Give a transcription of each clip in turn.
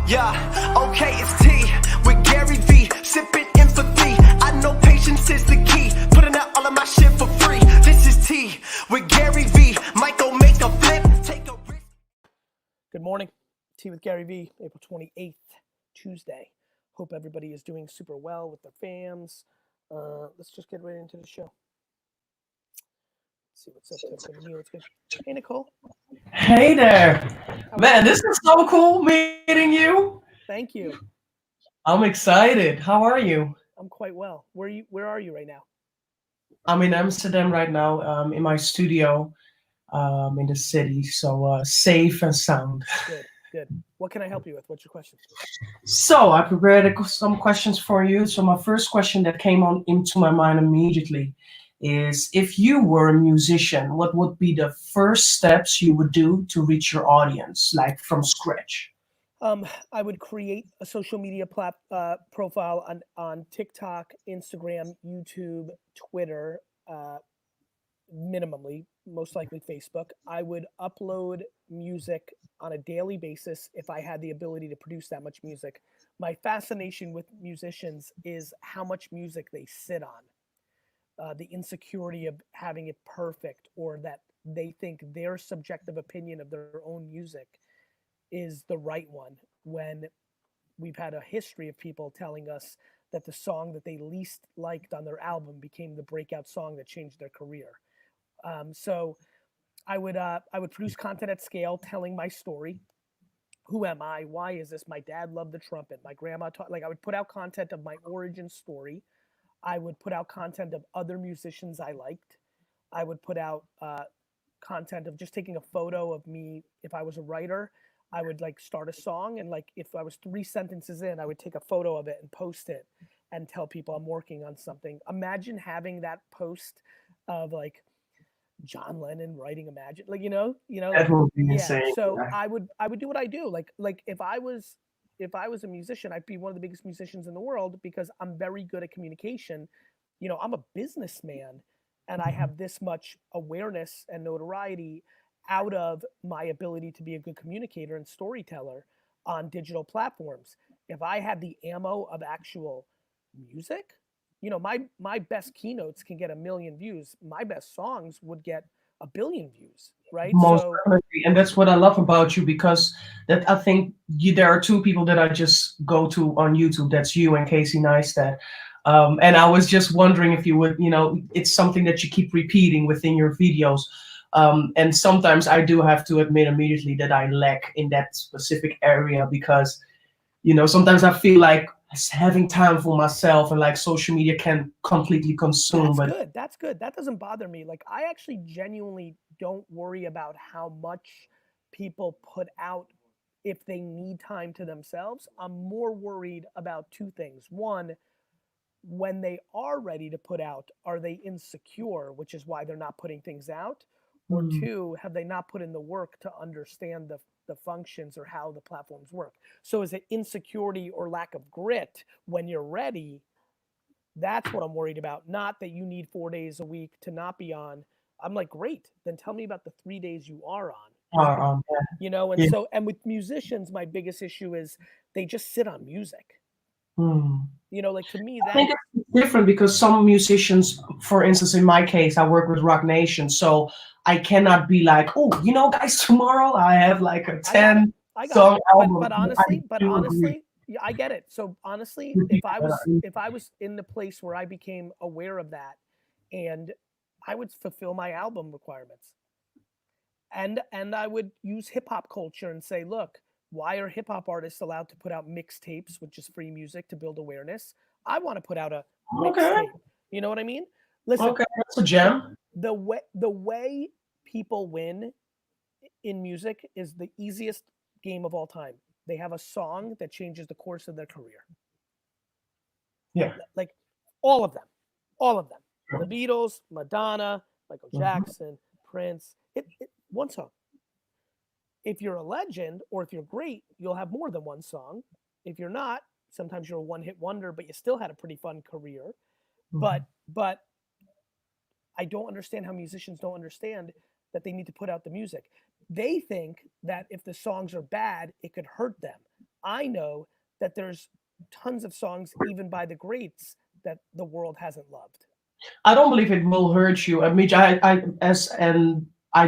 Yeah, okay, it's T with GaryVee, sipping empathy. I know patience is the key, putting out all of my shit for free. This is T with GaryVee, might go make a flip, take a risk. Good morning, T with GaryVee, April 28th, Tuesday. Hope everybody is doing super well with their fams. Let's just get right into the show. Let's see what's up, Tiffany. What's good? Hey, Nicole. Hey there. How are Man, you? this is so cool meeting you. Thank you. I'm excited. How are you? I'm quite well. Where are you right now? I'm in Amsterdam right now, in my studio, in the city. So safe and sound. Good, good. What can I help you with? What's your question? So I prepared some questions for you. So my first question that came on into my mind immediately is, if you were a musician, what would be the first steps you would do to reach your audience, like from scratch? I would create a social media profile on TikTok, Instagram, YouTube, Twitter, minimally, most likely Facebook. I would upload music on a daily basis if I had the ability to produce that much music. My fascination with musicians is how much music they sit on, the insecurity of having it perfect, or that they think their subjective opinion of their own music is the right one, when we've had a history of people telling us that the song that they least liked on their album became the breakout song that changed their career. So I would produce content at scale, telling my story. Who am I? Why is this? My dad loved the trumpet. My grandma taught. Like, I would put out content of my origin story. I would put out content of other musicians I liked. I would put out content of just taking a photo of me. If I was a writer, I would like start a song, and like if I was 3 sentences in, I would take a photo of it and post it and tell people I'm working on something. Imagine having that post of like John Lennon writing Imagine, like That like, would be yeah. insane. So Yeah. I would do what I do. Like if I was a musician, I'd be one of the biggest musicians in the world because I'm very good at communication. I'm a businessman, and I have this much awareness and notoriety out of my ability to be a good communicator and storyteller on digital platforms. If I had the ammo of actual music, my best keynotes can get 1 million views. My best songs would get 1 billion views, right? Most So definitely, and that's what I love about you, because that I think there are two people that I just go to on YouTube. That's you and Casey Neistat. And I was just wondering if you would, it's something that you keep repeating within your videos. And sometimes I do have to admit immediately that I lack in that specific area, because sometimes I feel like having time for myself, and like social media can completely consume. that's But good. That's good. That doesn't bother me. Like, I actually genuinely don't worry about how much people put out if they need time to themselves. I'm more worried about two things. One, when they are ready to put out, are they insecure, which is why they're not putting things out? Or mm, two, have they not put in the work to understand the functions or how the platforms work? So is it insecurity or lack of grit when you're ready? That's what I'm worried about. Not that you need 4 days a week to not be on. I'm like, great. Then tell me about the 3 days you are on. And yeah. so, and with musicians, my biggest issue is they just sit on music. Mm. Like, to me, I that think it's different because some musicians, for instance, in my case, I work with Rock Nation, so I cannot be like, oh, guys, tomorrow I have like a I got it. 10 I got it. song But album. but I honestly, but do agree honestly, yeah, I get it. So honestly, with if people I that was are if I was in the place where I became aware of that, and I would fulfill my album requirements, and I would use hip hop culture and say, look, why are hip hop artists allowed to put out mixtapes, which is free music to build awareness? I want to put out a okay, mixtape. You know what I mean? Listen, okay, that's a gem. the way people win in music is the easiest game of all time. They have a song that changes the course of their career. Yeah. Like, all of them. The Beatles, Madonna, Michael Mhm. Jackson, Prince. One song. If you're a legend or if you're great, you'll have more than one song. If you're not, sometimes you're a one-hit wonder, but you still had a pretty fun career. But Mhm. but I don't understand how musicians don't understand that they need to put out the music. They think that if the songs are bad, it could hurt them. I know that there's tons of songs, even by the greats, that the world hasn't loved. I don't believe it will hurt you. I mean, I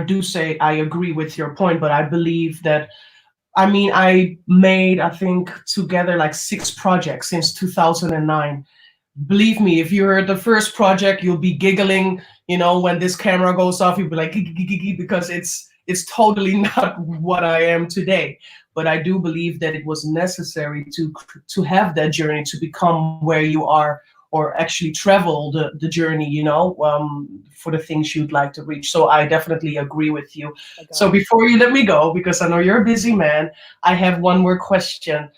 do say I agree with your point, but I believe that, I mean, I made, I think, together like 6 projects since 2009. Believe me, if you're the first project, you'll be giggling, when this camera goes off, you'll be like, because it's totally not what I am today. But I do believe that it was necessary to have that journey to become where you are, or actually travel the journey, for the things you'd like to reach. So I definitely agree with you. So before you let me go, because I know you're a busy man, I have one more question.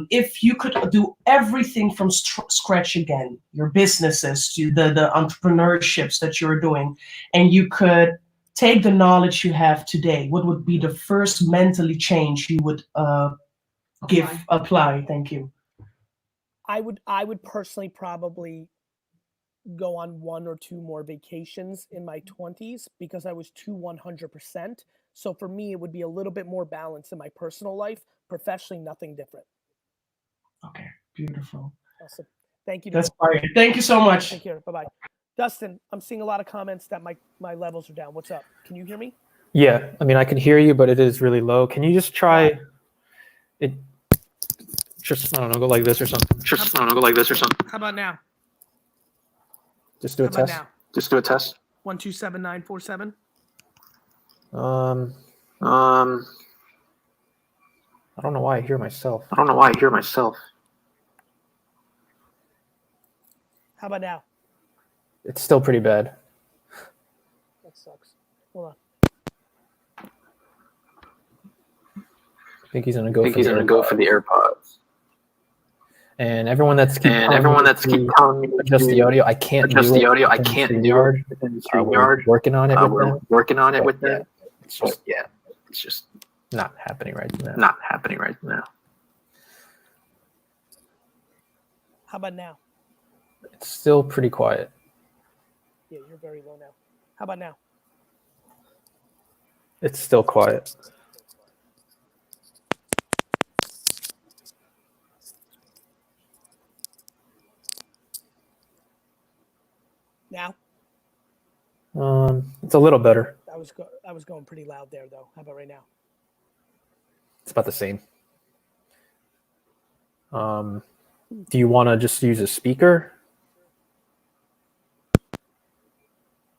If you could do everything from scratch again, your businesses, the entrepreneurships that you're doing, and you could take the knowledge you have today, what would be the first mentally change you would apply? Thank you. I would personally probably go on 1 or 2 more vacations in my 20s, because I was too 100%. So for me, it would be a little bit more balance in my personal life. Professionally, nothing different. Okay, beautiful. Awesome. Thank you. That's fine. Thank you so much. Take care. Bye-bye. Dustin, I'm seeing a lot of comments that my levels are down. What's up? Can you hear me? Yeah, I mean, I can hear you, but it is really low. Can you just try it? Just, I don't know, go like this or something. How about now? Just do a test. Just do a test. 127-947. I don't know why I hear myself. How about now? It's still pretty bad. That sucks. Hold on. I think he's gonna go for the AirPods. And everyone that's keep telling me adjust the audio, I can't adjust do the it audio. I within can't do StreamYard. it within We're StreamYard. working on it with We're them. working on it with Yeah. them. It's just It's just not happening right now. not happening right now. How about now? It's still pretty quiet. Yeah, you're very low now. How about now? It's still quiet. Now? It's a little better. I was going pretty loud there, though. How about right now? It's about the same. Do you want to just use a speaker?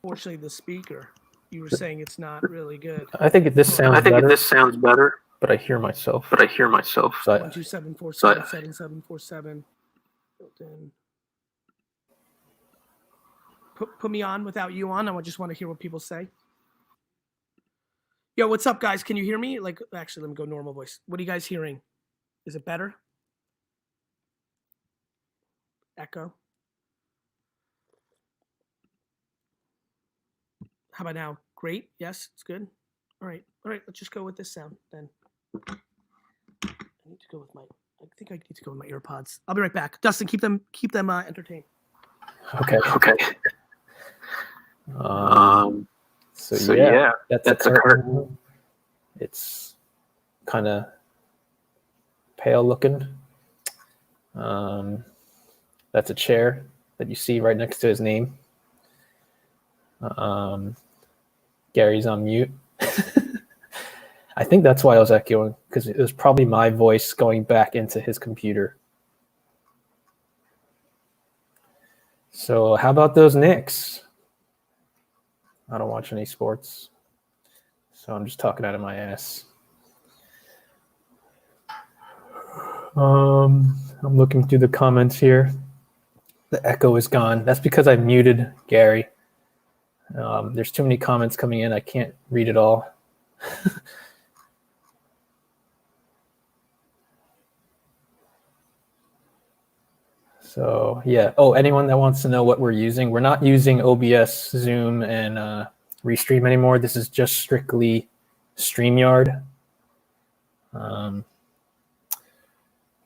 Fortunately, the speaker, you were saying it's not really good. I think this sounds better. This sounds better, but I hear myself. but I hear myself. So 127-477-7747. Built in. Put me on without you on. I just want to hear what people say. Yo, what's up, guys? Can you hear me? Like, actually, let me go normal voice. What are you guys hearing? Is it better? Echo. How about now? Great. Yes, it's good. All right. Let's just go with this sound then. I need to go with I think I need to go with my AirPods. I'll be right back. Dustin, keep them entertained. Okay. So yeah, that's a curtain. It's kind of pale looking. That's a chair that you see right next to his name. Gary's on mute. I think that's why I was echoing, because it was probably my voice going back into his computer. So how about those Knicks? I don't watch any sports, so I'm just talking out of my ass. I'm looking through the comments here. The echo is gone. That's because I muted Gary. There's too many comments coming in. I can't read it all. So yeah. Oh, anyone that wants to know what we're not using OBS, Zoom, and Restream anymore. This is just strictly StreamYard.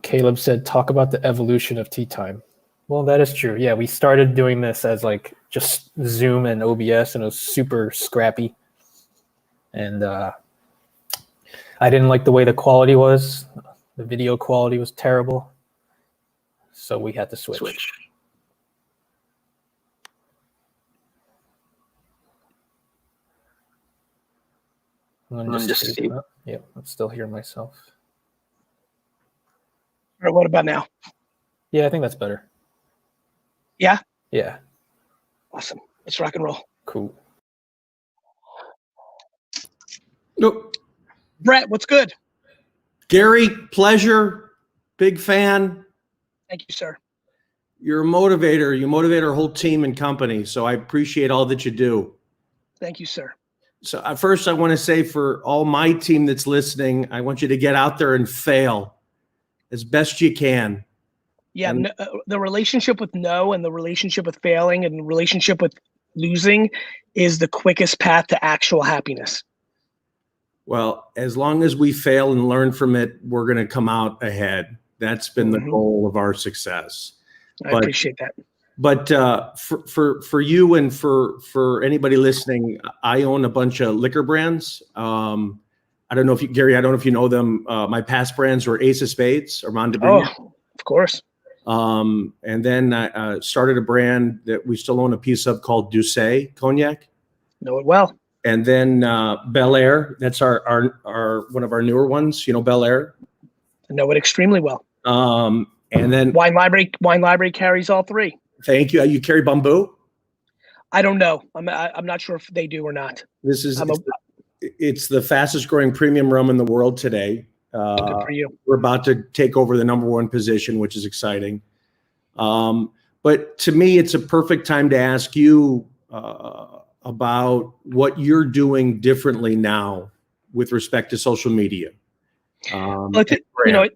Caleb said, talk about the evolution of Tea Time. Well, that is true. Yeah, we started doing this as like just Zoom and OBS, and it was super scrappy. And I didn't like the way the quality was. The video quality was terrible, so we had to switch. I'm gonna just see. Yep, I'm still hearing myself. All right, what about now? Yeah, I think that's better. Yeah? Yeah. Awesome. Let's rock and roll. Cool. Nope. Brett, what's good? Gary, pleasure. Big fan. Thank you, sir. You're a motivator. You motivate our whole team and company. So I appreciate all that you do. Thank you, sir. So first, I want to say for all my team that's listening, I want you to get out there and fail as best you can. Yeah, the relationship with no and the relationship with failing and the relationship with losing is the quickest path to actual happiness. Well, as long as we fail and learn from it, we're going to come out ahead. That's been the goal of our success. I appreciate that. But for you and for anybody listening, I own a bunch of liquor brands. I don't know if you, Gary, I don't know if you know them. My past brands were Ace of Spades, Armand de Brignac. Oh, of course. And then I started a brand that we still own a piece of called Doucet Cognac. Know it well. And then Bel Air, that's our one of our newer ones, you know, Bel Air. I know it extremely well. And then Wine Library carries all three. Thank you. You carry Bamboo? I don't know. I'm not sure if they do or not. This is it's the fastest growing premium rum in the world today. Good for you. We're about to take over the #1 position, which is exciting. But to me, it's a perfect time to ask you about what you're doing differently now with respect to social media. You know,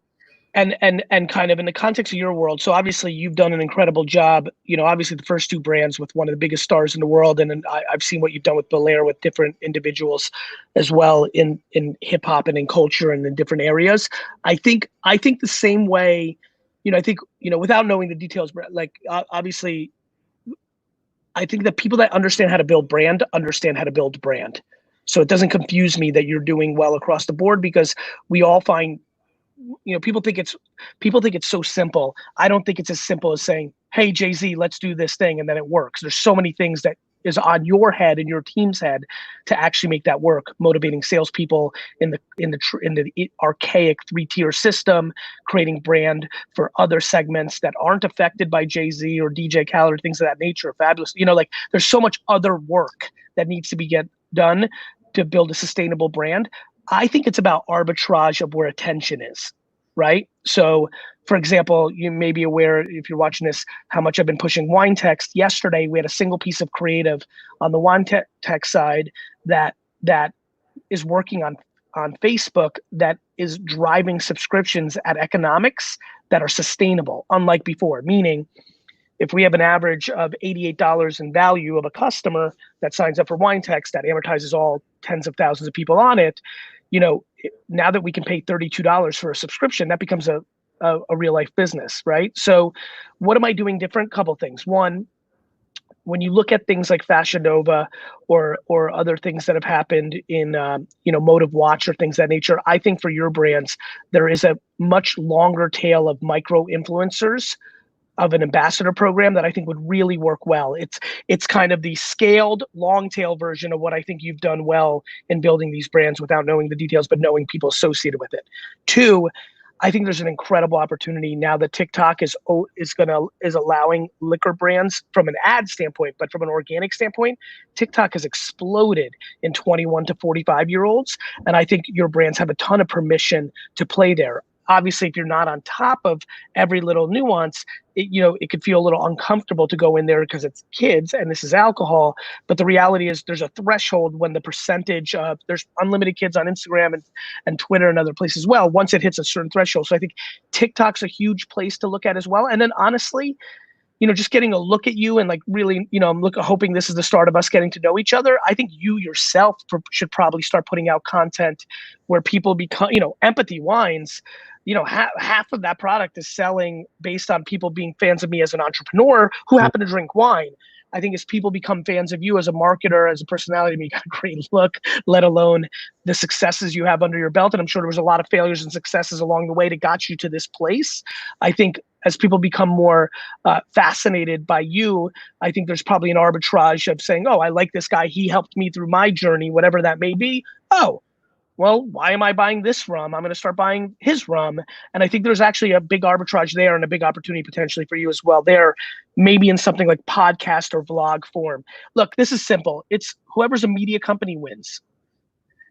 and kind of in the context of your world. So obviously you've done an incredible job, you know, obviously the first two brands with one of the biggest stars in the world. And I've seen what you've done with Bel Air with different individuals as well in hip hop and in culture and in different areas. I think the same way, you know, I think, you know, without knowing the details, like obviously I think that people that understand how to build brand understand how to build brand. So it doesn't confuse me that you're doing well across the board, because we all find, you know, people think it's so simple. I don't think it's as simple as saying, hey, Jay-Z, let's do this thing, and then it works. There's so many things that is on your head and your team's head to actually make that work. Motivating salespeople in the archaic 3-tier system, creating brand for other segments that aren't affected by Jay-Z or DJ Khaled or things of that nature. Fabulous. You know, like there's so much other work that needs to be done to build a sustainable brand. I think it's about arbitrage of where attention is, right? So, for example, you may be aware, if you're watching this, how much I've been pushing wine text. Yesterday, we had a single piece of creative on the wine tech side that is working on Facebook that is driving subscriptions at economics that are sustainable, unlike before. Meaning, if we have an average of $88 in value of a customer that signs up for wine text that amortizes all tens of thousands of people on it, you know, now that we can pay $32 for a subscription, that becomes a real life business, right? So what am I doing different? Couple things. One, when you look at things like Fashion Nova or other things that have happened in, you know, Motive Watch or things of that nature, I think for your brands, there is a much longer tail of micro influencers of an ambassador program that I think would really work well. It's kind of the scaled long tail version of what I think you've done well in building these brands without knowing the details, but knowing people associated with it. Two, I think there's an incredible opportunity now that TikTok is allowing liquor brands from an ad standpoint, but from an organic standpoint, TikTok has exploded in 21 to 45-year-olds. And I think your brands have a ton of permission to play there. Obviously, if you're not on top of every little nuance, it could feel a little uncomfortable to go in there because it's kids and this is alcohol. But the reality is there's a threshold when the percentage of, there's unlimited kids on Instagram and Twitter and other places as well, once it hits a certain threshold. So I think TikTok's a huge place to look at as well. And then honestly, you know, just getting a look at you and like really, you know, I'm hoping this is the start of us getting to know each other. I think you yourself should probably start putting out content where people become, you know, Empathy Wines, you know, half of that product is selling based on people being fans of me as an entrepreneur who happen to drink wine. I think as people become fans of you as a marketer, as a personality, you got a great look, let alone the successes you have under your belt. And I'm sure there was a lot of failures and successes along the way that got you to this place. I think as people become more fascinated by you, I think there's probably an arbitrage of saying, oh, I like this guy. He helped me through my journey, whatever that may be. Oh, well, why am I buying this rum? I'm going to start buying his rum. And I think there's actually a big arbitrage there and a big opportunity potentially for you as well there, maybe in something like podcast or vlog form. Look, this is simple. It's whoever's a media company wins.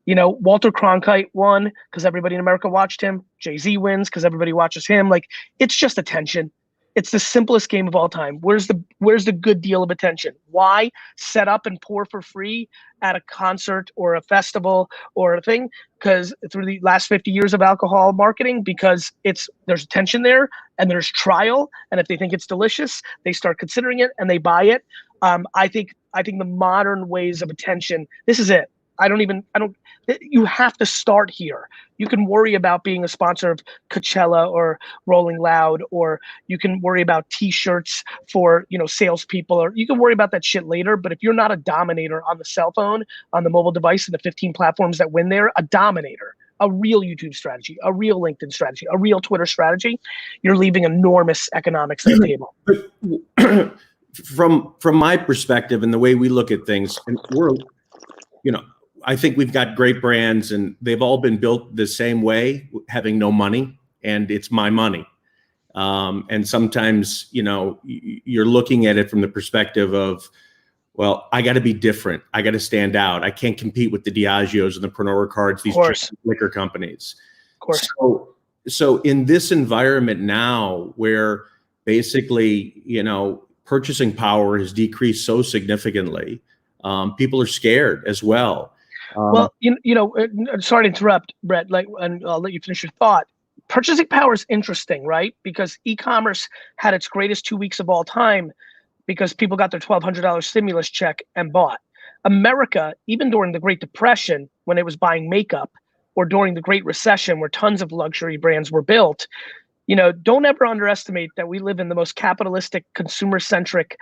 You know, Walter Cronkite won because everybody in America watched him. Jay-Z wins because everybody watches him. Like, it's just attention. It's the simplest game of all time. Where's the good deal of attention? Why set up and pour for free at a concert or a festival or a thing? Because through the last 50 years of alcohol marketing, because there's attention there and there's trial, and if they think it's delicious, they start considering it and they buy it. I think the modern ways of attention, this is it. You have to start here. You can worry about being a sponsor of Coachella or Rolling Loud, or you can worry about t-shirts for, salespeople, or you can worry about that shit later. But if you're not a dominator on the cell phone, on the mobile device, and the 15 platforms that win there, a dominator, a real YouTube strategy, a real LinkedIn strategy, a real Twitter strategy, you're leaving enormous economics on the table. From my perspective and the way we look at things, and I think we've got great brands and they've all been built the same way, having no money, and it's my money. And sometimes, you're looking at it from the perspective of, well, I got to be different. I got to stand out. I can't compete with the Diageos and the Pernod Ricards, these liquor companies. Of course. So in this environment now where basically, purchasing power has decreased so significantly, people are scared as well. Well, sorry to interrupt, Brett, and I'll let you finish your thought. Purchasing power is interesting, right? Because e-commerce had its greatest 2 weeks of all time because people got their $1,200 stimulus check and bought. America, even during the Great Depression, when it was buying makeup, or during the Great Recession, where tons of luxury brands were built, don't ever underestimate that we live in the most capitalistic, consumer-centric,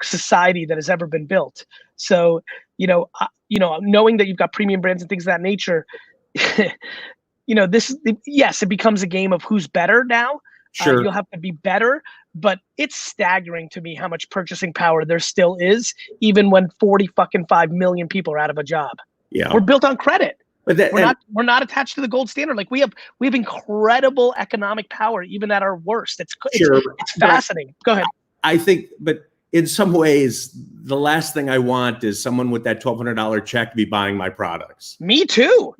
society that has ever been built. So, knowing that you've got premium brands and things of that nature, it becomes a game of who's better now. Sure. You'll have to be better, but it's staggering to me how much purchasing power there still is, even when 45 million people are out of a job. Yeah. We're built on credit. But we're not attached to the gold standard. Like we have incredible economic power even at our worst. It's fascinating. Go ahead. I think, but in some ways, the last thing I want is someone with that $1,200 check to be buying my products. Me too.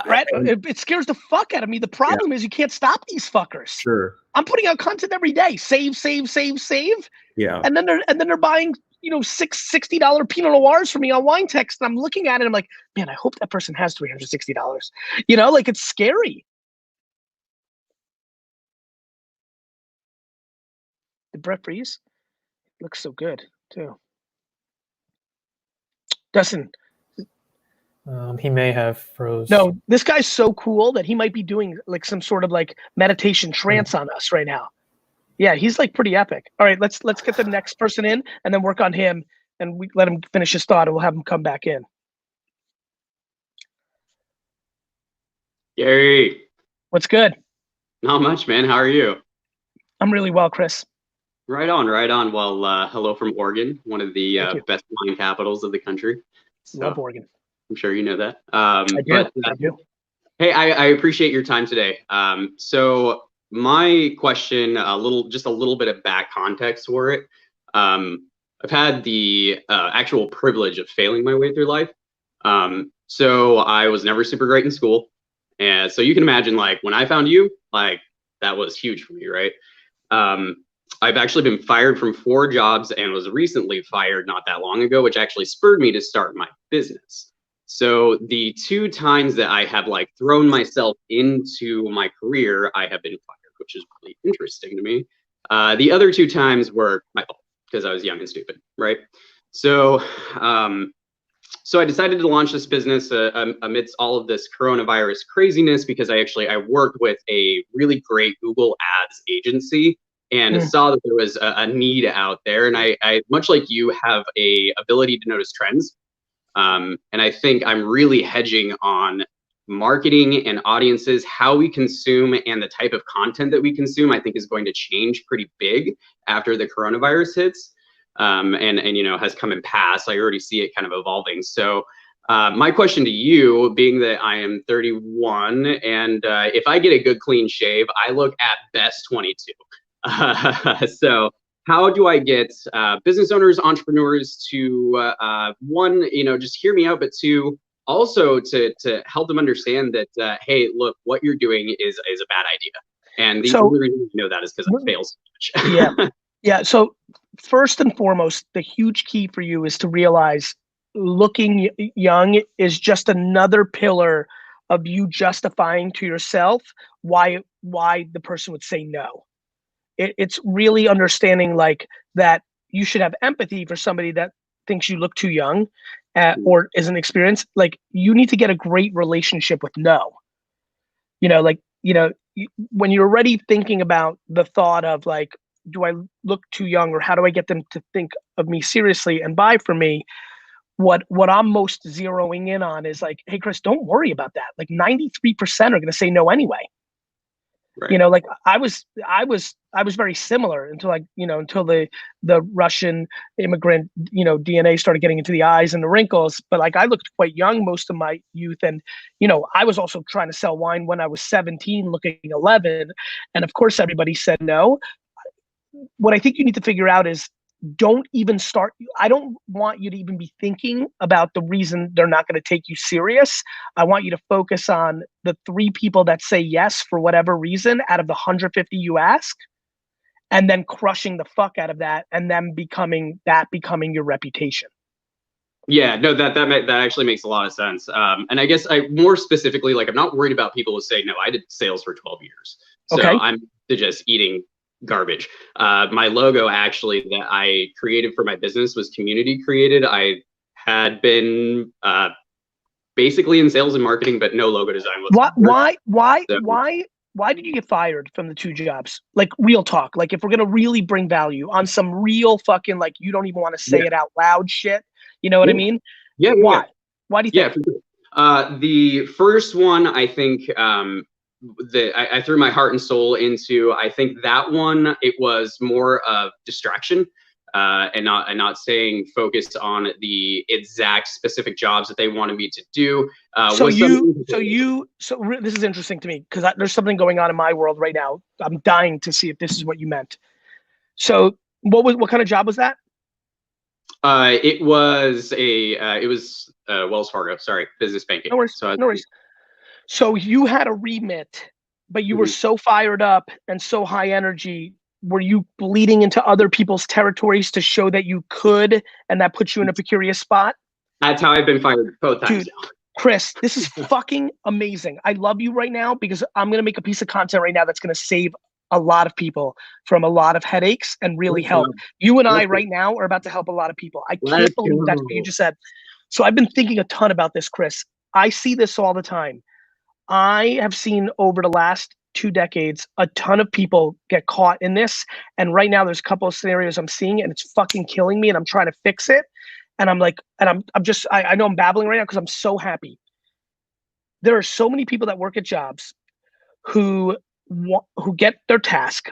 Right? It scares the fuck out of me. The problem is you can't stop these fuckers. Sure. I'm putting out content every day. Save. Yeah. And then they're buying $60 Pinot Noirs for me on Wine Text. And I'm looking at it. I'm like, man, I hope that person has $360. It's scary. Did Brett freeze? Looks so good too. Dustin. He may have froze. No, this guy's so cool that he might be doing like some sort of like meditation trance on us right now. Yeah, he's like pretty epic. All right, let's get the next person in and then work on him, and we let him finish his thought, and we'll have him come back in. Gary. What's good? Not much, man. How are you? I'm really well, Chris. Right on. Well, hello from Oregon, one of the best wine capitals of the country. So love Oregon. I'm sure you know that. I do. Hey, I appreciate your time today. So my question, just a little bit of back context for it. I've had the actual privilege of failing my way through life. So I was never super great in school. And so you can imagine, like, when I found you, like, that was huge for me, right? I've actually been fired from 4 jobs and was recently fired not that long ago, which actually spurred me to start my business. So the 2 times that I have like thrown myself into my career, I have been fired, which is really interesting to me. The other 2 times were my fault because I was young and stupid, right? So, so I decided to launch this business amidst all of this coronavirus craziness because I worked with a really great Google Ads agency, and saw that there was a need out there. And I, much like you, have a ability to notice trends. And I think I'm really hedging on marketing and audiences, how we consume, and the type of content that we consume, I think is going to change pretty big after the coronavirus hits, and you know, has come and passed. I already see it kind of evolving. So my question to you, being that I am 31, and if I get a good clean shave, I look at best 22. So how do I get business owners, entrepreneurs to one, you know, just hear me out, but two, also to help them understand that hey, look, what you're doing is a bad idea. And the only reason you know that is because it fails so much. Yeah. Yeah. So first and foremost, the huge key for you is to realize looking young is just another pillar of you justifying to yourself why the person would say no. It's really understanding like that you should have empathy for somebody that thinks you look too young or isn't experienced. Like, you need to get a great relationship with no. You know, like, you know, when you're already thinking about the thought of like, do I look too young, or how do I get them to think of me seriously and buy from me? What I'm most zeroing in on is like, hey, Chris, don't worry about that. Like 93% are going to say no anyway. Right. You know, like I was very similar until until the Russian immigrant, you know, DNA started getting into the eyes and the wrinkles. But like, I looked quite young most of my youth, and you know, I was also trying to sell wine when I was 17, looking 11, and of course everybody said no. What I think you need to figure out is, don't even start. I don't want you to even be thinking about the reason they're not going to take you serious. I want you to focus on the 3 people that say yes for whatever reason out of the 150 you ask, and then crushing the fuck out of that, and then becoming your reputation. Yeah, no, that actually makes a lot of sense. And I guess more specifically, like, I'm not worried about people who say no. I did sales for 12 years, so Okay. I'm just eating garbage. My logo actually that I created for my business was community created. I had been basically in sales and marketing, but no logo design whatsoever. Why did you get fired from the 2 jobs? Like, real talk. Like, if we're gonna really bring value on some real fucking, like, you don't even want to say it out loud shit. You know what I mean? Yeah. Why? Why do you think? Yeah. The first one, I think, I threw my heart and soul into. I think that one, it was more of distraction, and not staying focused on the exact specific jobs that they wanted me to do. So this is interesting to me, because there's something going on in my world right now. I'm dying to see if this is what you meant. So what kind of job was that? It was Wells Fargo. Sorry, business banking. No worries. So you had a remit, but you were so fired up and so high energy. Were you bleeding into other people's territories to show that you could, and that puts you in a precarious spot? That's how I've been fired both times. Dude, Chris, this is fucking amazing. I love you right now, because I'm going to make a piece of content right now that's going to save a lot of people from a lot of headaches and really help. You and I right now are about to help a lot of people. I can't believe that's what you just said. So I've been thinking a ton about this, Chris. I see this all the time. I have seen over the last 2 decades a ton of people get caught in this, and right now there's a couple of scenarios I'm seeing, and it's fucking killing me, and I'm trying to fix it. And I'm like, and I know I'm babbling right now because I'm so happy. There are so many people that work at jobs who get their task,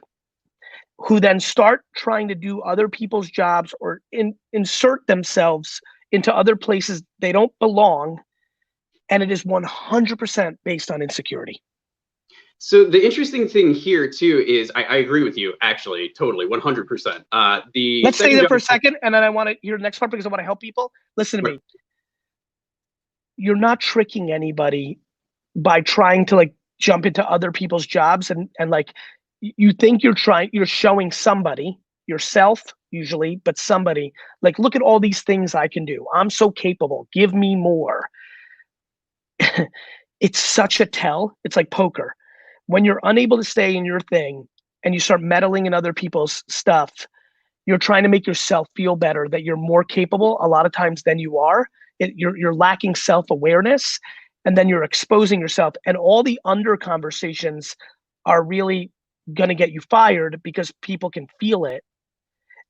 who then start trying to do other people's jobs, or insert themselves into other places they don't belong. And it is 100% based on insecurity. So the interesting thing here too is I agree with you, actually, totally, 100%. Let's stay there for a second, and then I want to hear the next part, because I want to help people. Listen to me. You're not tricking anybody by trying to like jump into other people's jobs, and like, you think you're showing somebody, yourself usually, but somebody, like, look at all these things I can do. I'm so capable. Give me more. It's such a tell. It's like poker. When you're unable to stay in your thing and you start meddling in other people's stuff, you're trying to make yourself feel better, that you're more capable a lot of times than you are. You're lacking self-awareness, and then you're exposing yourself. And all the under conversations are really gonna get you fired because people can feel it.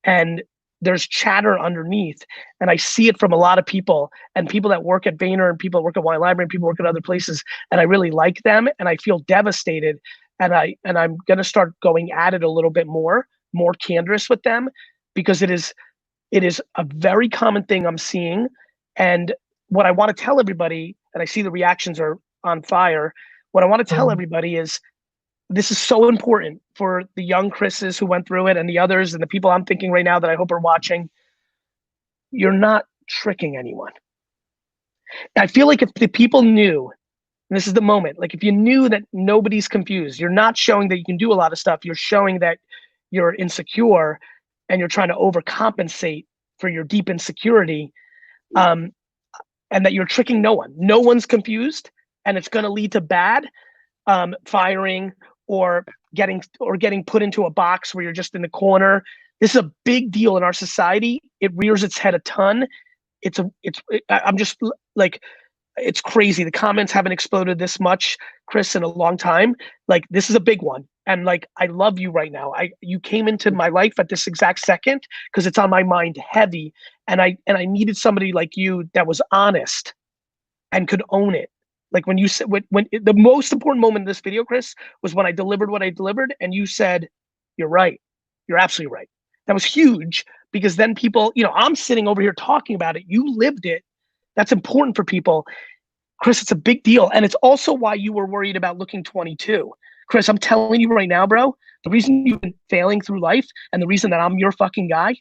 And there's chatter underneath. And I see it from a lot of people, and people that work at Vayner, and people that work at Wine Library, and people work at other places. And I really like them, and I feel devastated. And I'm gonna start going at it a little bit more candorous with them, because it is a very common thing I'm seeing. And what I want to tell everybody, and I see the reactions are on fire. What I want to tell everybody is, this is so important for the young Chris's who went through it, and the others, and the people I'm thinking right now that I hope are watching. You're not tricking anyone. I feel like if the people knew, and this is the moment, like if you knew that nobody's confused, you're not showing that you can do a lot of stuff, you're showing that you're insecure and you're trying to overcompensate for your deep insecurity, and that you're tricking no one. No one's confused, and it's gonna lead to bad firing, or getting put into a box where you're just in the corner. This is a big deal in our society. It rears its head a ton. I'm just like, it's crazy. The comments haven't exploded this much, Chris, in a long time. Like, this is a big one. And like, I love you right now. You came into my life at this exact second, because it's on my mind heavy. And I needed somebody like you that was honest and could own it. Like when you said, when the most important moment in this video, Chris, was when I delivered what I delivered, and you said, "You're right. You're absolutely right." That was huge, because then people, I'm sitting over here talking about it. You lived it. That's important for people. Chris, it's a big deal. And it's also why you were worried about looking 22. Chris, I'm telling you right now, bro, the reason you've been failing through life, and the reason that I'm your fucking guy,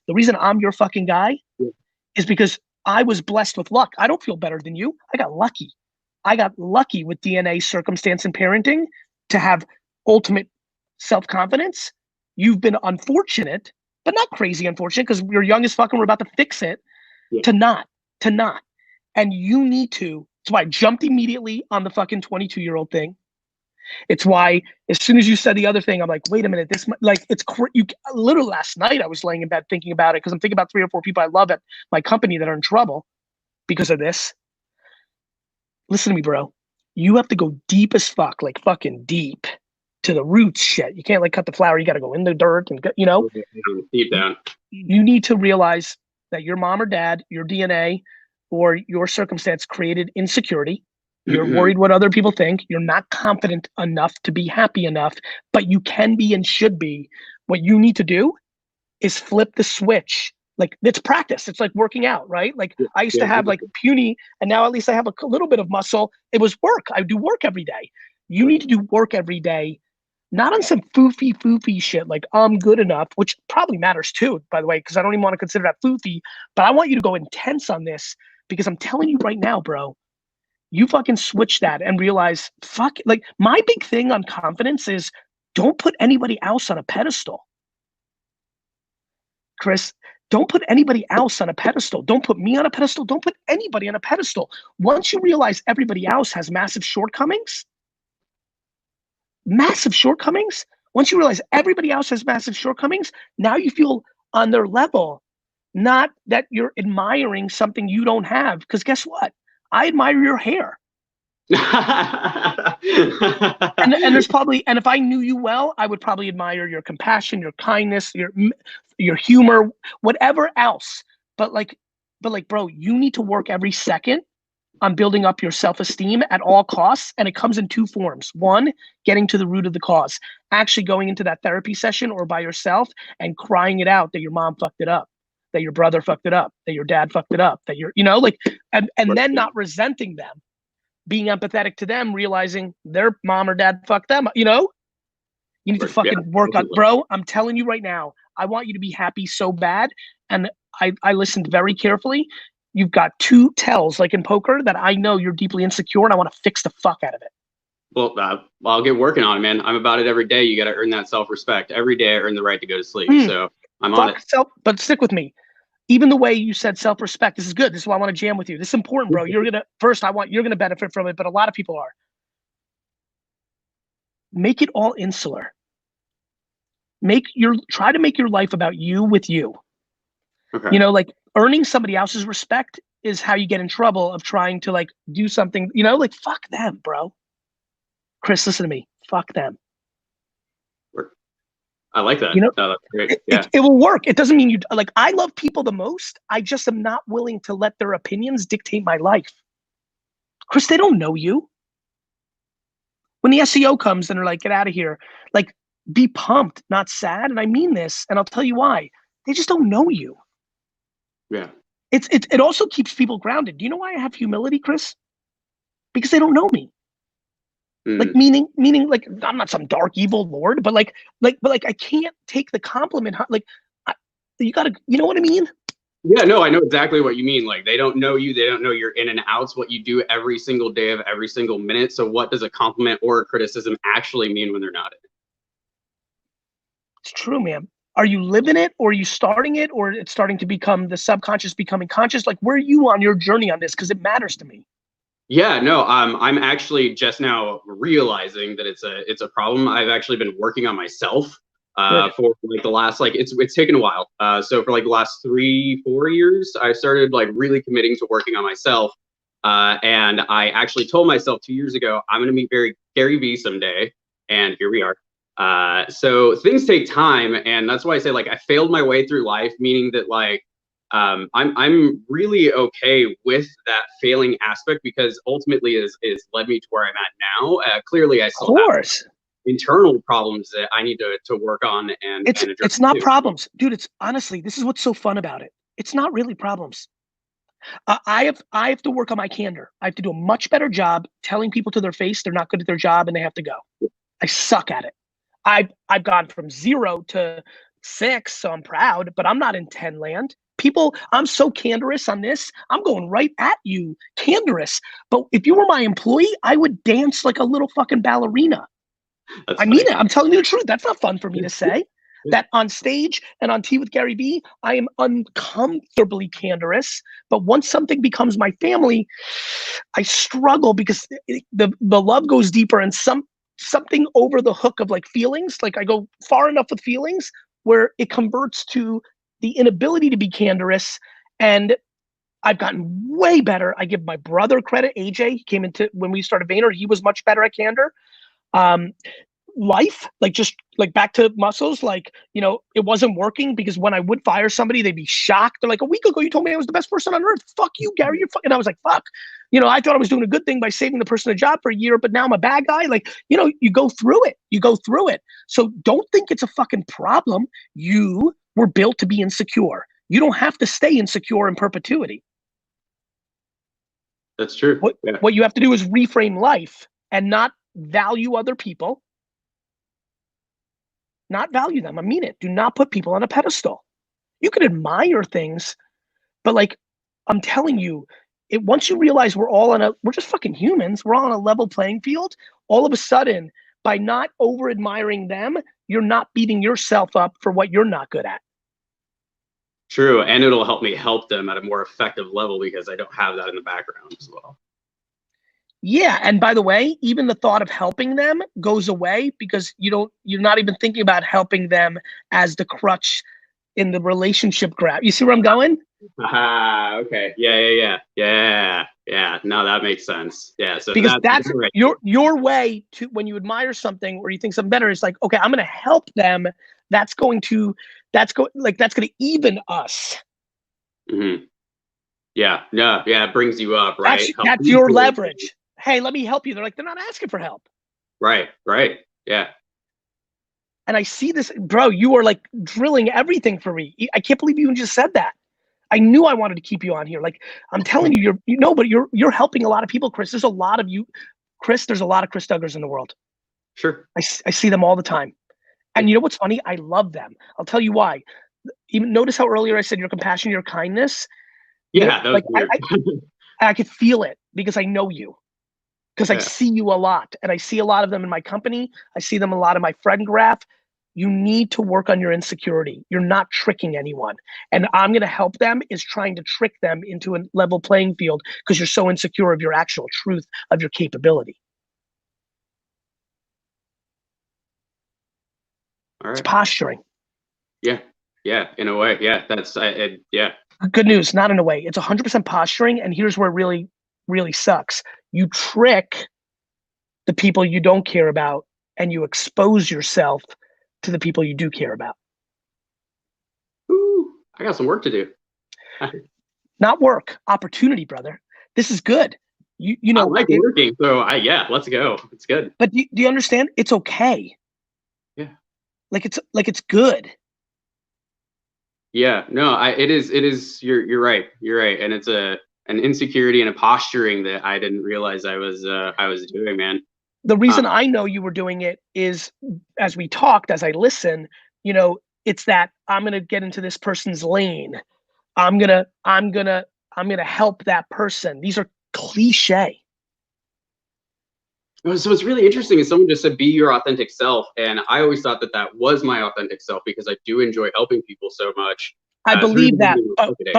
is because I was blessed with luck. I don't feel better than you. I got lucky. I got lucky with DNA, circumstance, and parenting to have ultimate self-confidence. You've been unfortunate, but not crazy unfortunate, because we're young as fuck and we're about to fix it, to not. And you need to. It's why I jumped immediately on the fucking 22-year-old thing. It's why as soon as you said the other thing, I'm like, wait a minute, literally last night I was laying in bed thinking about it, because I'm thinking about 3 or 4 people I love at my company that are in trouble because of this. Listen to me, bro. You have to go deep as fuck, like fucking deep to the roots shit. You can't like cut the flower. You got to go in the dirt and Deep down. You need to realize that your mom or dad, your DNA, or your circumstance created insecurity. You're worried what other people think. You're not confident enough to be happy enough, but you can be and should be. What you need to do is flip the switch. Like, it's practice. It's like working out, right? Like I used to have like puny, and now at least I have a little bit of muscle. It was work. I do work every day. You need to do work every day, not on some foofy shit like I'm good enough, which probably matters too, by the way, because I don't even want to consider that foofy. But I want you to go intense on this, because I'm telling you right now, bro, you fucking switch that and realize, fuck, like my big thing on confidence is, don't put anybody else on a pedestal. Chris, don't put anybody else on a pedestal. Don't put me on a pedestal. Don't put anybody on a pedestal. Once you realize everybody else has massive shortcomings, once you realize everybody else has massive shortcomings, now you feel on their level, not that you're admiring something you don't have. Because guess what? I admire your hair. and there's probably, and if I knew you well, I would probably admire your compassion, your kindness, your humor, whatever else. But like, bro, you need to work every second on building up your self-esteem at all costs. And it comes in 2 forms. One, getting to the root of the cause, actually going into that therapy session or by yourself and crying it out that your mom fucked it up, that your brother fucked it up, that your dad fucked it up, that you're, and then not resenting them, being empathetic to them, realizing their mom or dad fucked them, you need to fucking work on, bro. I'm telling you right now, I want you to be happy so bad. And I listened very carefully. You've got 2 tells, like in poker, that I know you're deeply insecure, and I want to fix the fuck out of it. Well, I'll get working on it, man. I'm about it every day. You got to earn that self-respect. Every day I earn the right to go to sleep. So I'm on it. But stick with me. Even the way you said self-respect, this is good. This is why I want to jam with you. This is important, bro. You're gonna benefit from it, but a lot of people are. Make it all insular. Try to make your life about you with you. Okay. Like earning somebody else's respect is how you get in trouble of trying to like do something, like fuck them, bro. Chris, listen to me. Fuck them. I like that. You know, No, that's great. Yeah. it will work. It doesn't mean you like. I love people the most. I just am not willing to let their opinions dictate my life. Chris, they don't know you. When the SEO comes and they're like, get out of here, like, be pumped, not sad. And I mean this, and I'll tell you why. They just don't know you. Yeah. It also keeps people grounded. Do you know why I have humility, Chris? Because they don't know me. Like meaning like I'm not some dark evil lord, but like I can't take the compliment. Like you gotta, you know what I mean? Yeah, no, I know exactly what you mean. Like, they don't know you. They don't know your in and outs, what you do every single day of every single minute. So what does a compliment or a criticism actually mean when they're not in it? It's true, man. Are you living it, or are you starting it, or it's starting to become the subconscious becoming conscious? Like, where are you on your journey on this? Because it matters to me. Yeah, no, I'm actually just now realizing that it's a problem. I've actually been working on myself for like the last, like, it's taken a while. So for like the last 3-4 years, I started like really committing to working on myself. And I actually told myself 2 years ago, I'm going to meet GaryVee someday. And here we are. So things take time. And that's why I say, like, I failed my way through life, meaning that, like, I'm really okay with that failing aspect, because ultimately is led me to where I'm at now. Clearly I still have internal problems that I need to work on and address. It's not problems, dude. It's honestly, this is what's so fun about it. It's not really problems. I have to work on my candor. I have to do a much better job telling people to their face they're not good at their job and they have to go. I suck at it. I've gone from 0 to 6, so I'm proud, but I'm not in 10 land. People, I'm so candorous on this. I'm going right at you, candorous. But if you were my employee, I would dance like a little fucking ballerina. I mean it. I'm telling you the truth. That's not fun for me to say. That on stage and on Tea with GaryVee, I am uncomfortably candorous. But once something becomes my family, I struggle because the love goes deeper, and something over the hook of like feelings. Like, I go far enough with feelings where it converts to the inability to be candorous. And I've gotten way better. I give my brother credit. AJ, he came into when we started Vayner. He was much better at candor. Life, like, just like back to muscles, like, you know, it wasn't working because when I would fire somebody, they'd be shocked. They're like, a week ago you told me I was the best person on earth. Fuck you, Gary. You're fucking. And I was like, fuck. You know, I thought I was doing a good thing by saving the person a job for a year, but now I'm a bad guy. Like, you know, you go through it. You go through it. So don't think it's a fucking problem. You were built to be insecure. You don't have to stay insecure in perpetuity. That's true. What you have to do is reframe life and not value other people. Not value them. I mean it. Do not put people on a pedestal. You can admire things, but like, I'm telling you, once you realize we're just fucking humans, we're all on a level playing field, all of a sudden, by not over admiring them, you're not beating yourself up for what you're not good at. True. And it'll help me help them at a more effective level because I don't have that in the background as well. Yeah, and by the way, even the thought of helping them goes away because you're not even thinking about helping them as the crutch in the relationship grab. You see where I'm going? Okay. Yeah. No, that makes sense. Yeah. So because that's right. your way to, when you admire something or you think something better, it's like, okay, I'm gonna help them. That's going to even us. Mm-hmm. Yeah. No. Yeah. It brings you up, right? That's your leverage. Hey, let me help you. They're like, they're not asking for help. Right. Yeah. And I see this, bro, you are like drilling everything for me. I can't believe you even just said that. I knew I wanted to keep you on here. Like, I'm telling you, but you're helping a lot of people, Chris. There's a lot of you, Chris. There's a lot of Chris Duggars in the world. Sure. I see them all the time. And you know what's funny? I love them. I'll tell you why. Even notice how earlier I said your compassion, your kindness. Yeah. Like I could feel it because I know you. Because I see you a lot, and I see a lot of them in my company. I see them a lot in my friend graph. You need to work on your insecurity. You're not tricking anyone. And I'm going to help them is trying to trick them into a level playing field because you're so insecure of your actual truth of your capability. All right. It's posturing. Yeah. In a way. Yeah. That's yeah. Good news. Not in a way. It's 100% posturing. And here's where it really, really sucks. You trick the people you don't care about and you expose yourself to the people you do care about. Ooh, I got some work to do. Not work, opportunity, brother. This is good. You I know, like working, so yeah, let's go. It's good. but do you understand? It's okay. Yeah. Like it's good. Yeah, no, it is, you're right. You're right. And it's an insecurity and a posturing that I didn't realize I was doing, man. The reason I know you were doing it is, as we talked, as I listen, you know, it's that I'm gonna get into this person's lane. I'm gonna help that person. These are cliche. So it's really interesting is someone just said, be your authentic self. And I always thought that was my authentic self because I do enjoy helping people so much. I believe that, marketing.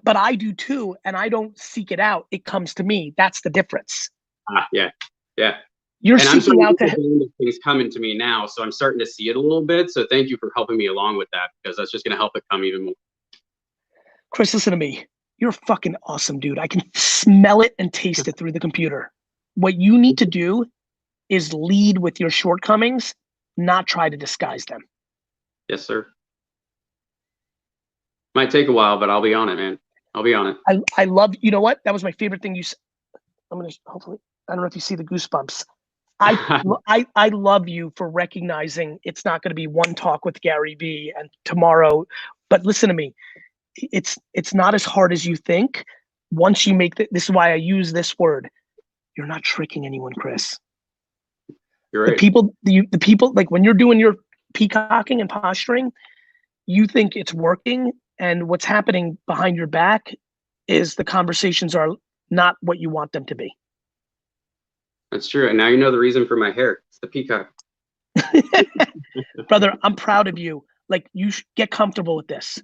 but I do too, and I don't seek it out. It comes to me. That's the difference. Yeah. You're And seeking out to things coming to me now, so I'm starting to see it a little bit. So thank you for helping me along with that because that's just going to help it come even more. Chris, listen to me. You're a fucking awesome dude. I can smell it and taste it through the computer. What you need to do is lead with your shortcomings, not try to disguise them. Yes, sir. Might take a while, but I'll be on it, man. I'll be on it. I love, you know what? That was my favorite thing you said. I'm gonna, hopefully, I don't know if you see the goosebumps. I love you for recognizing it's not gonna be one talk with GaryVee and tomorrow, but listen to me. It's not as hard as you think. Once you make this is why I use this word. You're not tricking anyone, Chris. You're right. The people, like when you're doing your peacocking and posturing, you think it's working, and what's happening behind your back is the conversations are not what you want them to be. That's true. And now you know the reason for my hair. It's the peacock. Brother, I'm proud of you. Like, you should get comfortable with this.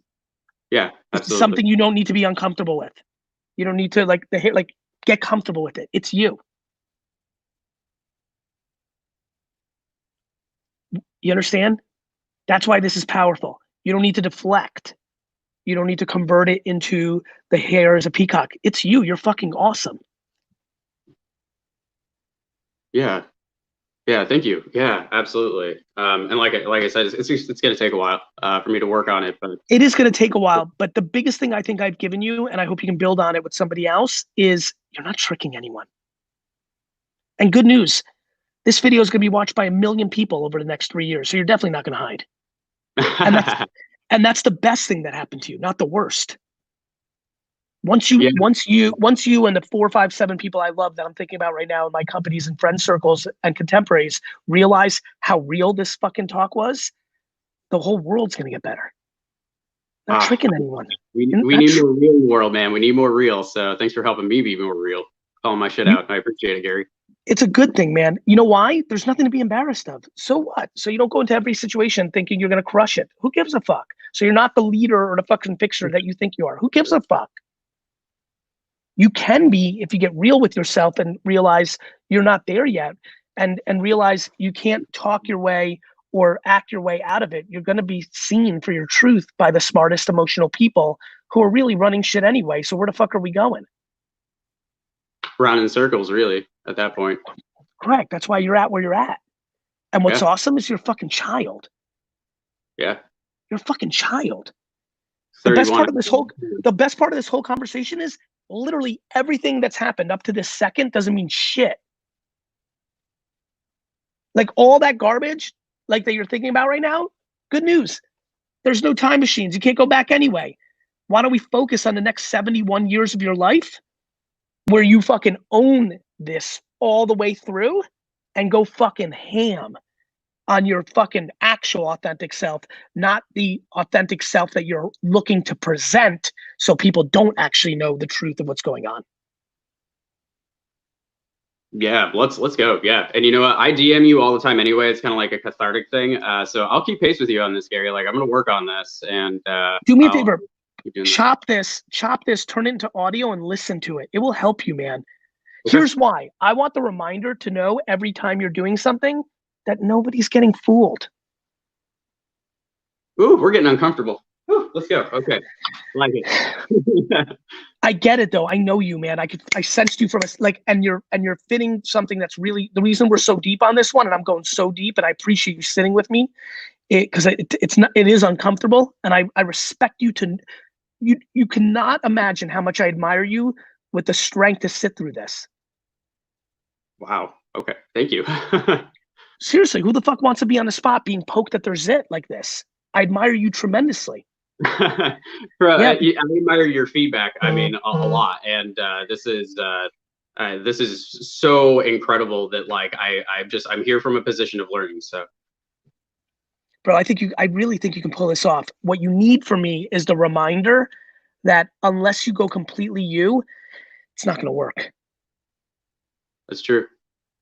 Yeah, absolutely. It's something you don't need to be uncomfortable with. You don't need to, like, the hair, like, get comfortable with it. It's you. You understand? That's why this is powerful. You don't need to deflect. You don't need to convert it into the hair as a peacock. It's you. You're fucking awesome. Yeah. Thank you. Yeah, absolutely. And like I said, it's going to take a while for me to work on it, but it is going to take a while. But the biggest thing I think I've given you, and I hope you can build on it with somebody else, is you're not tricking anyone. And good news, this video is going to be watched by 1 million people over the next 3 years. So you're definitely not going to hide. And that's the best thing that happened to you, not the worst. Once you and the 4, 5, 7 people I love that I'm thinking about right now in my companies and friend circles and contemporaries realize how real this fucking talk was, the whole world's gonna get better. Not tricking anyone. We need more real in the world, man. We need more real. So thanks for helping me be more real. Calling my shit out. I appreciate it, Gary. It's a good thing, man. You know why? There's nothing to be embarrassed of. So what? So you don't go into every situation thinking you're gonna crush it. Who gives a fuck? So you're not the leader or the fucking fixer that you think you are. Who gives a fuck? You can be if you get real with yourself and realize you're not there yet, and realize you can't talk your way or act your way out of it. You're gonna be seen for your truth by the smartest emotional people who are really running shit anyway. So where the fuck are we going? Round in circles, really, at that point. Correct. That's why you're at where you're at. And what's awesome is you're a fucking child. Yeah. You're a fucking child. The best part of this whole conversation is literally everything that's happened up to this second doesn't mean shit. Like all that garbage, like that you're thinking about right now, good news. There's no time machines. You can't go back anyway. Why don't we focus on the next 71 years of your life where you fucking own this all the way through and go fucking ham on your fucking actual authentic self, not the authentic self that you're looking to present so people don't actually know the truth of what's going on. Yeah, let's go. Yeah. And you know what? I DM you all the time anyway. It's kind of like a cathartic thing. So I'll keep pace with you on this, Gary. Like, I'm going to work on this and do me a favor. Chop this, turn it into audio and listen to it. It will help you, man. Okay. Here's why. I want the reminder to know every time you're doing something that nobody's getting fooled. Ooh, we're getting uncomfortable. Ooh, let's go. Okay. I like it. I get it though. I know you, man. I sensed you from and you're fitting something that's really the reason we're so deep on this one, and I'm going so deep, and I appreciate you sitting with me, because it's not, it is uncomfortable, and I respect you to you cannot imagine how much I admire you with the strength to sit through this. Wow. Okay. Thank you. Seriously, who the fuck wants to be on the spot being poked at their zit like this? I admire you tremendously. I admire your feedback. I mean, a lot, and this is so incredible that like I'm here from a position of learning. So, bro, I really think you can pull this off. What you need from me is the reminder that unless you go completely you, it's not going to work. that's true.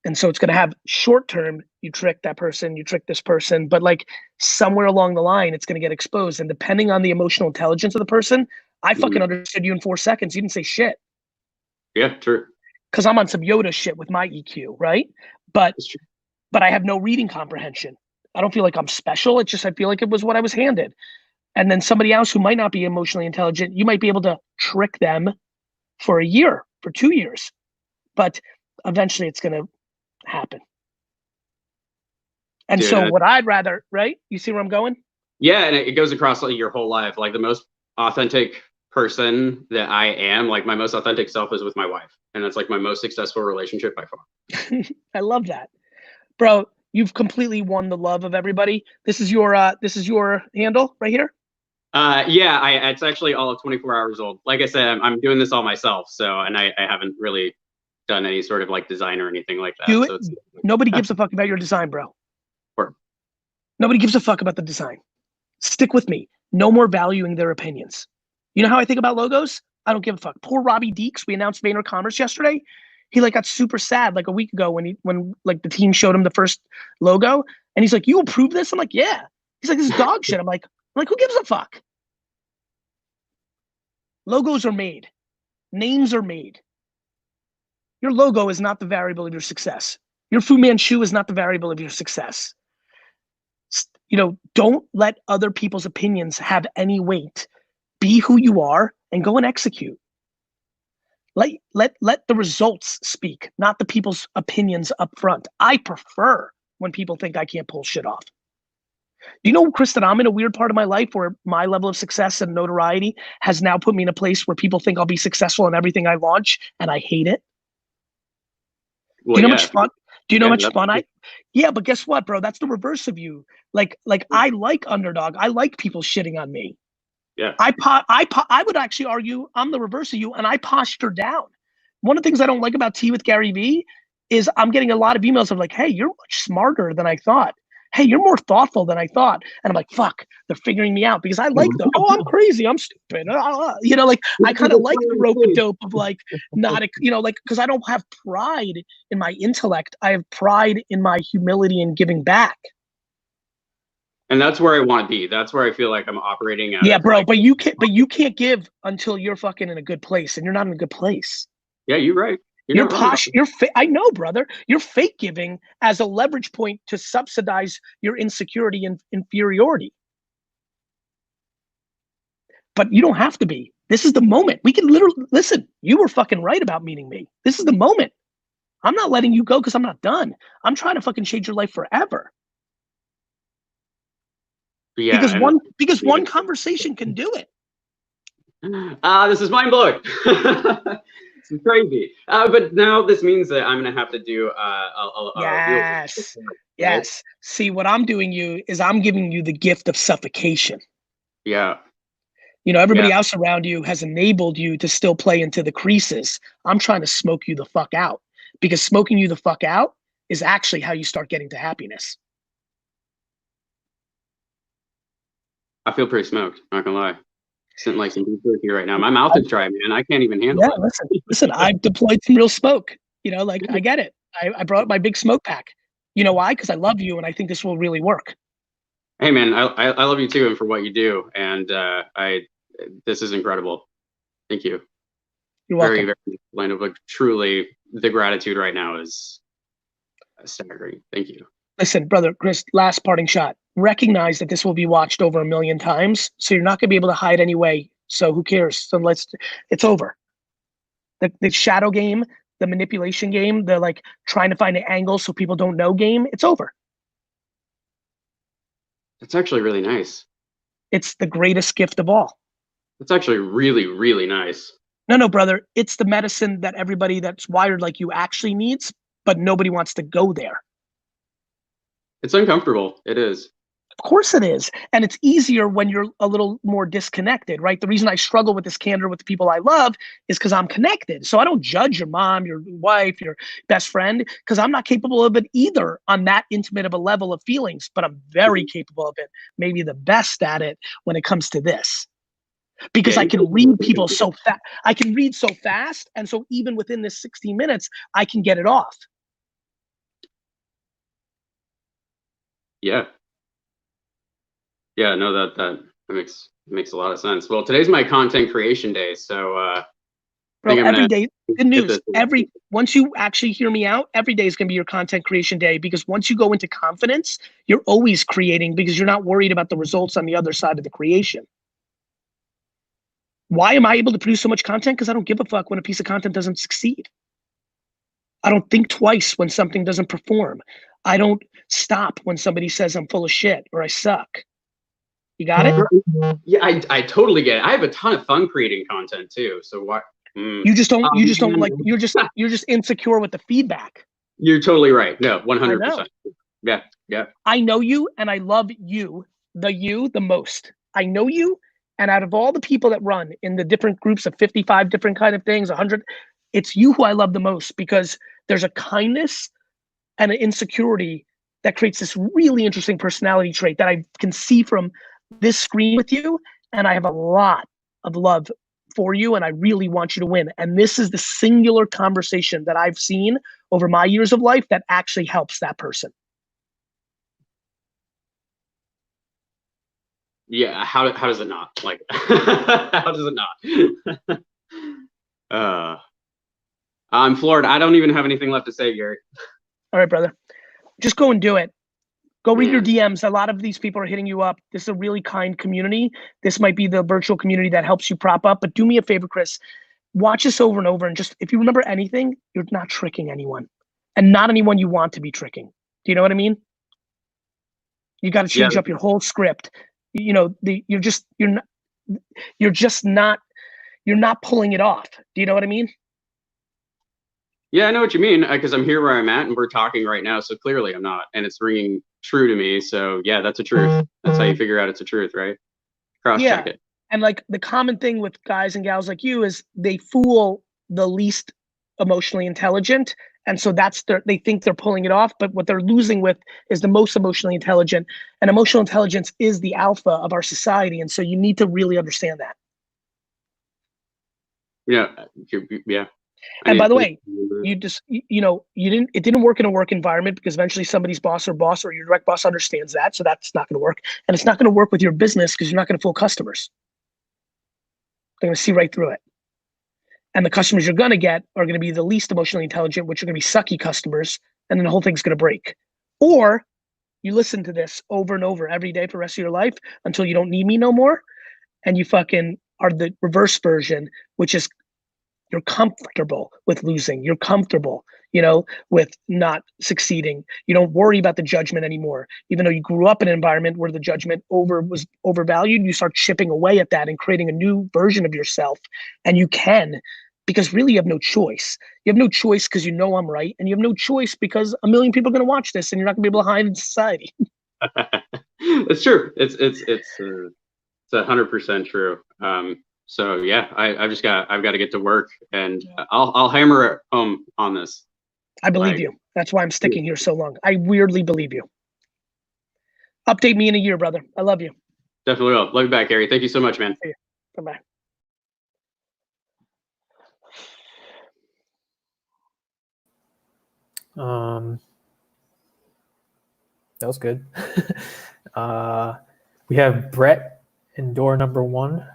And so it's going to have short term, you trick that person, you trick this person, but like somewhere along the line, it's going to get exposed. And depending on the emotional intelligence of the person, I fucking understood you in 4 seconds. You didn't say shit. Yeah, true. Because I'm on some Yoda shit with my EQ, right? But I have no reading comprehension. I don't feel like I'm special. It's just I feel like it was what I was handed. And then somebody else who might not be emotionally intelligent, you might be able to trick them for a year, for 2 years. But eventually it's going to happen. And Dude, so what I'd rather, right? You see where I'm going? Yeah, and it goes across like your whole life. Like the most authentic person that I am, like my most authentic self is with my wife. And it's like my most successful relationship by far. I love that. Bro, you've completely won the love of everybody. This is your handle right here? Yeah, it's actually all of 24 hours old. Like I said, I'm doing this all myself. So, and I haven't really done any sort of like design or anything like that. Do it. So it's, nobody gives a fuck about your design, bro. Sure. Nobody gives a fuck about the design. Stick with me. No more valuing their opinions. You know how I think about logos? I don't give a fuck. Poor Robbie Deeks, we announced Vayner Commerce yesterday. He like got super sad like a week ago when like the team showed him the first logo, and he's like, "You approve this?" I'm like, "Yeah." He's like, "This is dog shit." I'm like, who gives a fuck? Logos are made. Names are made. Your logo is not the variable of your success. Your Fu Manchu is not the variable of your success. You know, don't let other people's opinions have any weight. Be who you are and go and execute. Let the results speak, not the people's opinions up front. I prefer when people think I can't pull shit off. Do you know, Chris, that I'm in a weird part of my life where my level of success and notoriety has now put me in a place where people think I'll be successful in everything I launch, and I hate it? well, Do you know yeah, much fun? Do you know yeah, much fun Yeah, but guess what, bro? That's the reverse of you. Like I like underdog. I like people shitting on me. Yeah. I would actually argue I'm the reverse of you, and I posture down. One of the things I don't like about Tea with GaryVee is I'm getting a lot of emails of like, "Hey, you're much smarter than I thought. Hey, you're more thoughtful than I thought." And I'm like, fuck, they're figuring me out because I like the, oh, I'm crazy, I'm stupid. You know, like I kind of like the rope a dope of like not, you know, like, because I don't have pride in my intellect. I have pride in my humility and giving back. And that's where I want to be. That's where I feel like I'm operating at. Yeah, bro, like, but you can't give until you're fucking in a good place, and you're not in a good place. Yeah, you're right. You're posh. I know, brother. You're fake giving as a leverage point to subsidize your insecurity and inferiority. But you don't have to be. This is the moment. We can literally listen. You were fucking right about meeting me. This is the moment. I'm not letting you go because I'm not done. I'm trying to fucking change your life forever. Yeah, because one conversation can do it. This is mind blowing. This is crazy. But now this means that I'm gonna have to do yes. real, yes. See, what I'm doing is I'm giving you the gift of suffocation. Yeah. You know, everybody else around you has enabled you to still play into the creases. I'm trying to smoke you the fuck out, because smoking you the fuck out is actually how you start getting to happiness. I feel pretty smoked, not gonna lie. Sitting like some deep here right now. My mouth is dry, man. I can't even handle it. Listen, I've deployed some real smoke. You know, like I get it. I brought my big smoke pack. You know why? Because I love you and I think this will really work. Hey man, I love you too, and for what you do. And this is incredible. Thank you. You're welcome. Very line of like truly the gratitude right now is staggering. Thank you. Listen, brother Chris, last parting shot. Recognize that this will be watched over 1 million times, so you're not gonna be able to hide anyway. So who cares? So it's over. The shadow game, the manipulation game, the like trying to find an angle so people don't know game, it's over. That's actually really nice. It's the greatest gift of all. That's actually really, really nice. No, brother, it's the medicine that everybody that's wired like you actually needs, but nobody wants to go there. It's uncomfortable. It is. Of course it is. And it's easier when you're a little more disconnected, right? The reason I struggle with this candor with the people I love is because I'm connected. So I don't judge your mom, your wife, your best friend, because I'm not capable of it either on that intimate of a level of feelings, but I'm very capable of it, maybe the best at it when it comes to this. Because I can read people so fast. I can read so fast. And so even within this 16 minutes, I can get it off. Yeah. Yeah, no, that makes a lot of sense. Well, today's my content creation day, so Bro, every day, good news. this. Once you actually hear me out, every day is gonna be your content creation day, because once you go into confidence, you're always creating because you're not worried about the results on the other side of the creation. Why am I able to produce so much content? Because I don't give a fuck when a piece of content doesn't succeed. I don't think twice when something doesn't perform. I don't stop when somebody says I'm full of shit or I suck. You got it? Yeah, I totally get it. I have a ton of fun creating content too. So why? You just don't like, you're just insecure with the feedback. You're totally right. No, 100%. Yeah. I know you and I love you the most. I know you, and out of all the people that run in the different groups of 55 different kind of things, 100, it's you who I love the most, because there's a kindness and an insecurity that creates this really interesting personality trait that I can see from this screen with you. And I have a lot of love for you, and I really want you to win. And this is the singular conversation that I've seen over my years of life that actually helps that person. Yeah, how does it not? Like, how does it not? I'm floored. I don't even have anything left to say, Gary. All right, brother. Just go and do it. Go read your DMs. A lot of these people are hitting you up. This is a really kind community. This might be the virtual community that helps you prop up. But do me a favor, Chris. Watch this over and over. And just, if you remember anything, you're not tricking anyone. And not anyone you want to be tricking. Do you know what I mean? You got to change up your whole script. You know, you're not pulling it off. Do you know what I mean? Yeah, I know what you mean, because I'm here where I'm at and we're talking right now. So clearly I'm not, and it's ringing true to me. So yeah, that's a truth. That's how you figure out it's a truth, right? Cross-check it. And like the common thing with guys and gals like you is they fool the least emotionally intelligent. And so they think they're pulling it off, but what they're losing with is the most emotionally intelligent. And emotional intelligence is the alpha of our society. And so you need to really understand that. Yeah. And by the way, it didn't work in a work environment, because eventually somebody's boss or your direct boss understands that. So that's not going to work. And it's not going to work with your business because you're not going to fool customers. They're going to see right through it. And the customers you're going to get are going to be the least emotionally intelligent, which are going to be sucky customers. And then the whole thing's going to break. Or you listen to this over and over every day for the rest of your life until you don't need me no more. And you fucking are the reverse version, which is you're comfortable with losing. You're comfortable, with not succeeding. You don't worry about the judgment anymore. Even though you grew up in an environment where the judgment was overvalued, you start chipping away at that and creating a new version of yourself. And you can, because really you have no choice. You have no choice because you know I'm right. And you have no choice because a million people are going to watch this and you're not going to be able to hide in society. It's true. It's 100% true. So yeah, I've got to get to work, and I'll hammer it home on this. I believe you. That's why I'm sticking here so long. I weirdly believe you. Update me in a year, brother. I love you. Definitely will. Love you back, Gary. Thank you so much, man. Bye-bye. That was good. We have Brett in door number 1.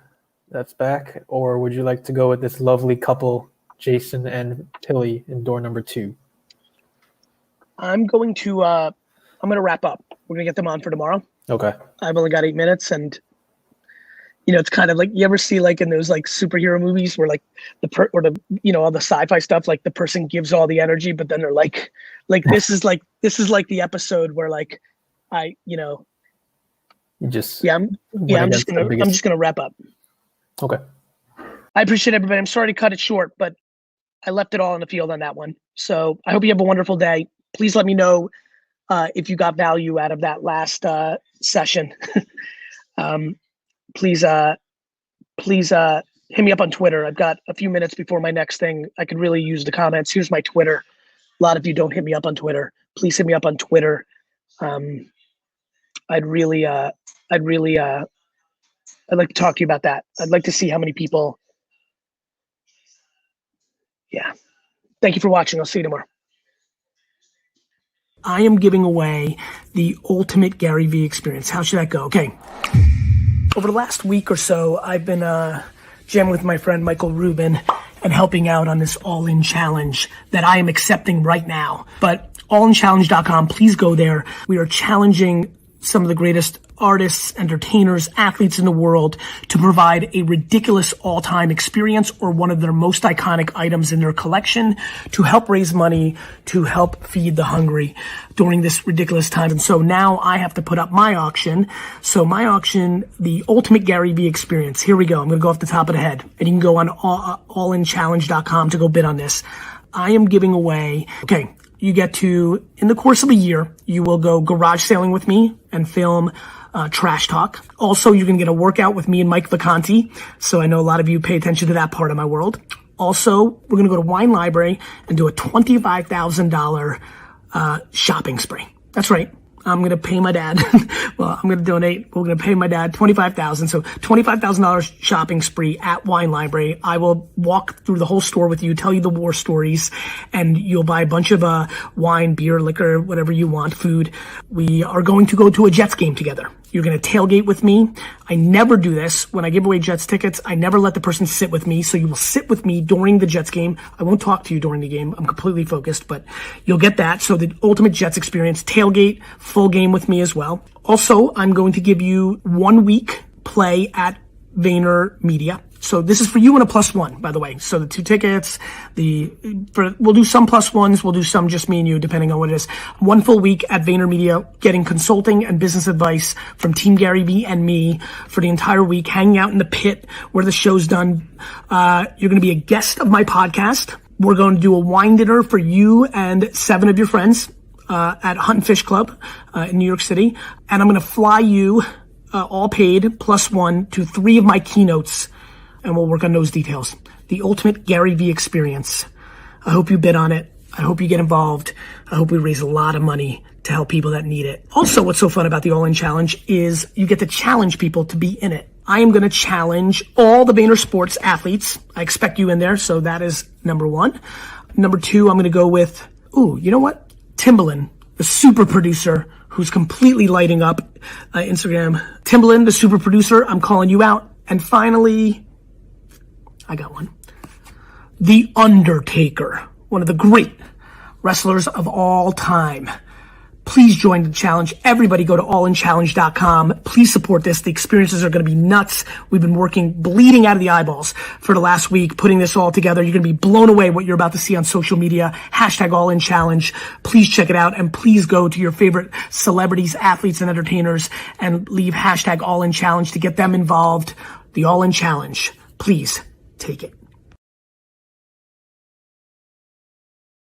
That's back. Or would you like to go with this lovely couple, Jason and Tilly, in door number 2? I'm going to wrap up. We're gonna get them on for tomorrow. Okay. I've only got 8 minutes, and it's kind of like, you ever see like in those like superhero movies where like all the sci-fi stuff, like the person gives all the energy, but then they're like this is like the episode where like You just I'm just gonna wrap up. Okay. I appreciate everybody. I'm sorry to cut it short, but I left it all on the field on that one. So I hope you have a wonderful day. Please let me know if you got value out of that last session. Please hit me up on Twitter. I've got a few minutes before my next thing. I could really use the comments. Here's my Twitter. A lot of you don't hit me up on Twitter. Please hit me up on Twitter. I'd like to talk to you about that. I'd like to see how many people. Yeah. Thank you for watching. I'll see you tomorrow. I am giving away the ultimate GaryVee experience. How should that go? Okay. Over the last week or so, I've been jamming with my friend Michael Rubin and helping out on this all-in challenge that I am accepting right now. But allinchallenge.com, please go there. We are challenging some of the greatest artists, entertainers, athletes in the world to provide a ridiculous all-time experience or one of their most iconic items in their collection to help raise money to help feed the hungry during this ridiculous time. And so now I have to put up my auction. So my auction, the ultimate GaryVee experience. Here we go. I'm going to go off the top of the head, and you can go on allinchallenge.com to go bid on this. I am giving away, okay, you get to, in the course of a year, you will go garage sailing with me and film Trash Talk. Also, you can get a workout with me and Mike Vacanti. So I know a lot of you pay attention to that part of my world. Also, we're going to go to Wine Library and do a $25,000 shopping spree. That's right. I'm going to pay my dad. Well, I'm going to donate. We're going to pay my dad $25,000. So $25,000 shopping spree at Wine Library. I will walk through the whole store with you, tell you the war stories, and you'll buy a bunch of wine, beer, liquor, whatever you want, food. We are going to go to a Jets game together. You're going to tailgate with me. I never do this. When I give away Jets tickets, I never let the person sit with me. So you will sit with me during the Jets game. I won't talk to you during the game. I'm completely focused, but you'll get that. So the ultimate Jets experience, tailgate, full game with me as well. Also, I'm going to give you 1 week play at VaynerMedia. So this is for you and a +1, by the way. So the 2 tickets, we'll do some +1s, we'll do some just me and you, depending on what it is. 1 full week at VaynerMedia, getting consulting and business advice from Team GaryVee and me for the entire week, hanging out in the pit where the show's done. You're going to be a guest of my podcast. We're going to do a wine dinner for you and 7 of your friends at Hunt and Fish Club in New York City. And I'm going to fly you, all paid, +1 to 3 of my keynotes. And we'll work on those details. The ultimate GaryVee experience. I hope you bid on it. I hope you get involved. I hope we raise a lot of money to help people that need it. Also, what's so fun about the All-In Challenge is you get to challenge people to be in it. I am going to challenge all the Vayner Sports athletes. I expect you in there, so that is number 1. Number 2, I'm going to go with, you know what? Timbaland, the super producer who's completely lighting up Instagram. Timbaland, the super producer, I'm calling you out. And finally, I got one. The Undertaker, one of the great wrestlers of all time. Please join the challenge. Everybody go to allinchallenge.com. Please support this. The experiences are going to be nuts. We've been working, bleeding out of the eyeballs for the last week, putting this all together. You're going to be blown away what you're about to see on social media. #AllinChallenge. Please check it out. And please go to your favorite celebrities, athletes, and entertainers and leave #AllinChallenge to get them involved. The All-In Challenge. Please take it.